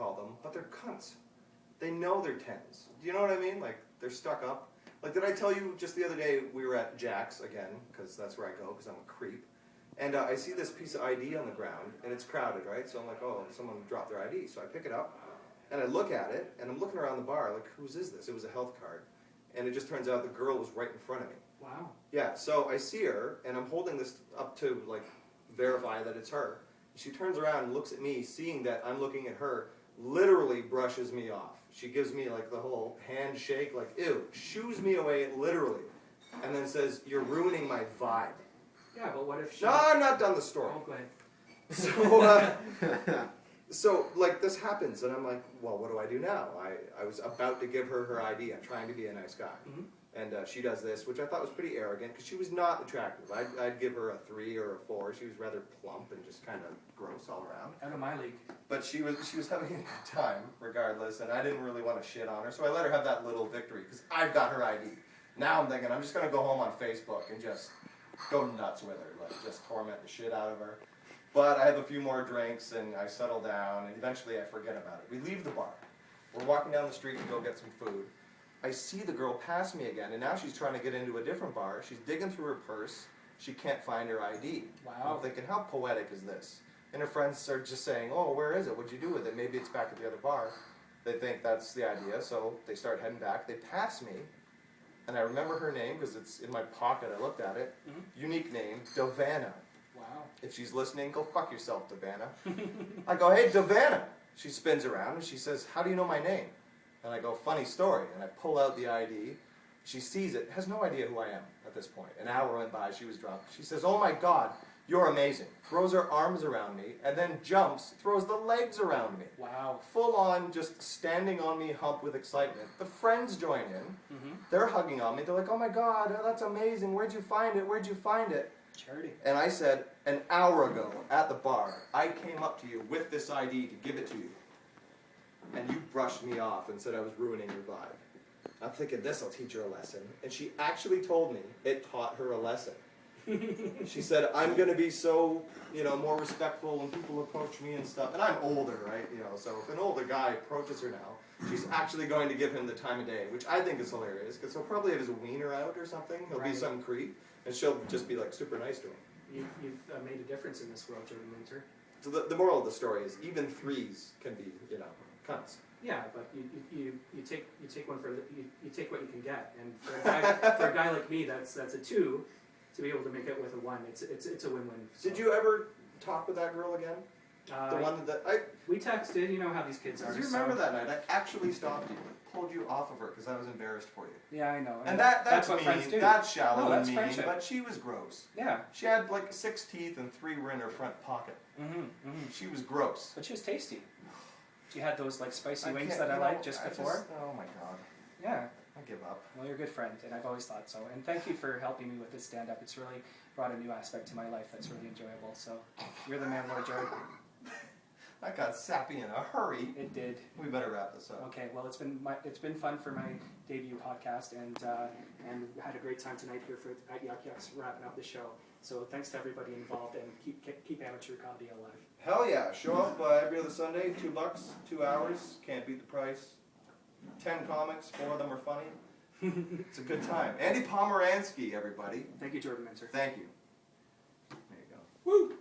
call them, but they're cunts. They know they're 10s. Do you know what I mean? Like, they're stuck up. Like, did I tell you just the other day we were at Jack's again, because that's where I go, because I'm a creep. And I see this piece of ID on the ground, and it's crowded, right? So I'm like, oh, someone dropped their ID. So I pick it up, and I look at it, and I'm looking around the bar, like, whose is this? It was a health card. And it just turns out the girl was right in front of me. Wow. Yeah, so I see her, and I'm holding this up to, like, verify that it's her. She turns around and looks at me, seeing that I'm looking at her, literally brushes me off. She gives me, like, the whole handshake, like, ew, shoos me away, literally, and then says, you're ruining my vibe. Yeah, but what if she... No, I'm not done the story. Oh, go ahead. So, like, this happens, and I'm like, well, what do I do now? I was about to give her her ID. I'm trying to be a nice guy. Mm-hmm. And she does this, which I thought was pretty arrogant, because she was not attractive. I'd give her a 3 or a 4. She was rather plump and just kind of gross all around. Out of my league. But she was having a good time, regardless, and I didn't really want to shit on her, so I let her have that little victory, because I've got her ID. Now I'm thinking, I'm just going to go home on Facebook and just go nuts with her, like, just torment the shit out of her. But I have a few more drinks, and I settle down, and eventually I forget about it. We leave the bar. We're walking down the street to go get some food. I see the girl pass me again, and now she's trying to get into a different bar. She's digging through her purse. She can't find her ID. Wow. I'm thinking, how poetic is this? And her friends are just saying, oh, where is it? What'd you do with it? Maybe it's back at the other bar. They think that's the idea, so they start heading back. They pass me, and I remember her name because it's in my pocket. I looked at it. Mm-hmm. Unique name, Davana. Wow. If she's listening, go fuck yourself, Davana. I go, hey, Davana. She spins around, and she says, how do you know my name? And I go, funny story. And I pull out the ID. She sees it, has no idea who I am at this point. An hour went by, she was drunk. She says, oh my God, you're amazing. Throws her arms around me, and then jumps, throws the legs around me. Wow. Full on, just standing on me, hump with excitement. The friends join in. Mm-hmm. They're hugging on me. They're like, oh my God, that's amazing. Where'd you find it? Where'd you find it? Charity. And I said, an hour ago at the bar, I came up to you with this ID to give it to you. And you brushed me off and said I was ruining your vibe. I'm thinking, this will teach her a lesson. And she actually told me it taught her a lesson. She said, I'm going to be so, more respectful when people approach me and stuff. And I'm older, right? So if an older guy approaches her now, she's actually going to give him the time of day, which I think is hilarious, because he'll probably have his wiener out or something. He'll be some creep, and she'll just be, like, super nice to him. You've made a difference in this world, Jordan Winter. So the moral of the story is, even 3s can be, cunts. Yeah, but you take one for you take what you can get, and for a guy like me, that's a 2. To be able to make it with a 1, it's a win-win. So. Did you ever talk with that girl again? The one that we texted. You know how these kids are. Do you remember that night? I actually stopped you, pulled you off of her because I was embarrassed for you. Yeah, I know. And that's what mean. friends do. That's shallow that's and mean. friendship. But she was gross. Yeah. She had like 6 teeth and 3 were in her front pocket. Mm-hmm, mm-hmm. She was gross. But she was tasty. She had those like spicy wings that I liked just before. Oh my God. Yeah. I give up. Well, you're a good friend, and I've always thought so. And thank you for helping me with this stand-up. It's really brought a new aspect to my life that's really enjoyable. So you're the man, Lord Jordan. I got sappy in a hurry. It did. We better wrap this up. Okay. Well, it's been fun for my debut podcast, and had a great time tonight here at Yuck Yucks wrapping up the show. So thanks to everybody involved, and keep amateur comedy alive. Hell yeah! Show up every other Sunday, $2, 2 hours. Can't beat the price. 10 comics, 4 of them are funny. It's a good time. Andy Pomeransky, everybody. Thank you, Jordan Mentor. Thank you. There you go. Woo!